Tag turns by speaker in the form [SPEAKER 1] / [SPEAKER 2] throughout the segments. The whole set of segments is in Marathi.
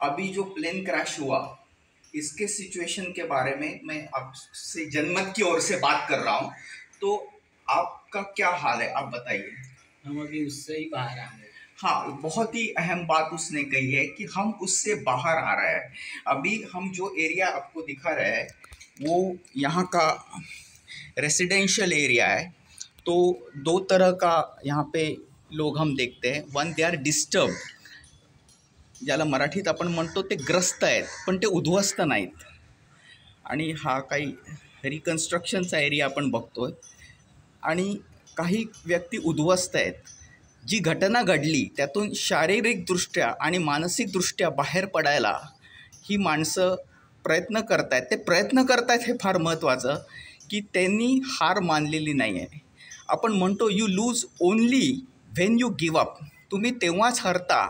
[SPEAKER 1] अभी जो प्लेन क्रैश हुआ इसके सिचुएशन के बारे में मैं आपसे जनमत की ओर से बात कर रहा हूँ। तो आपका क्या हाल है, आप बताइए।
[SPEAKER 2] हम अभी उससे ही बाहर आ रहे हैं।
[SPEAKER 1] हाँ, बहुत ही अहम बात उसने कही है कि हम उससे बाहर आ रहे हैं। अभी हम जो एरिया आपको दिखा रहे हैं वो यहाँ का रेसिडेंशियल एरिया है। तो दो तरह का यहाँ पे लोग हम देखते हैं। वन, दे आर डिस्टर्ब, ज्याला मराठीत आपण म्हणतो ते ग्रस्त आहेत पण ते उद्ध्वस्त नाहीत। आणि हा काही रिकन्स्ट्रक्शनचा एरिया आपण बघतोय आणि काही व्यक्ती उद्ध्वस्त आहेत। जी घटना घडली त्यातून शारीरिकदृष्ट्या आणि मानसिकदृष्ट्या बाहेर पडायला ही माणसं प्रयत्न करतायत। ते प्रयत्न करतायत हे फार महत्त्वाचं की त्यांनी हार मानलेली नाही आहे। आपण म्हणतो you lose only when you give up. तुम्ही तेव्हाच हरता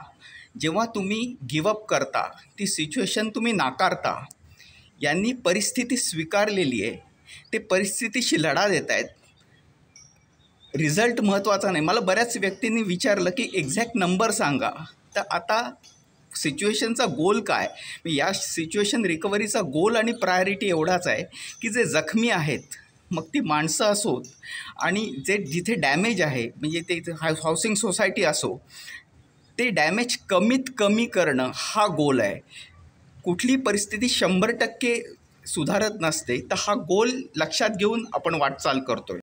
[SPEAKER 1] जेव्हा तुम्ही गिवअप करता, ती सिच्युएशन तुम्ही नाकारता। यांनी परिस्थिती स्वीकारलेली आहे, ते परिस्थितीशी लढा देत आहेत। रिझल्ट महत्त्वाचा नाही। मला बऱ्याच व्यक्तींनी विचारलं की एक्झॅक्ट नंबर सांगा। तर आता सिच्युएशनचा गोल काय, या सिच्युएशन रिकव्हरीचा गोल आणि प्रायोरिटी एवढाच आहे की जे जखमी आहेत, मग ती माणसं असोत आणि जे जिथे डॅमेज आहे म्हणजे ते हाऊसिंग सोसायटी असो, ते डॅमेज कमीत कमी करणं हा गोल आहे। कुठली परिस्थिती 100% सुधारत नसते, तर हा गोल लक्षात घेऊन आपण वाटचाल करतोय।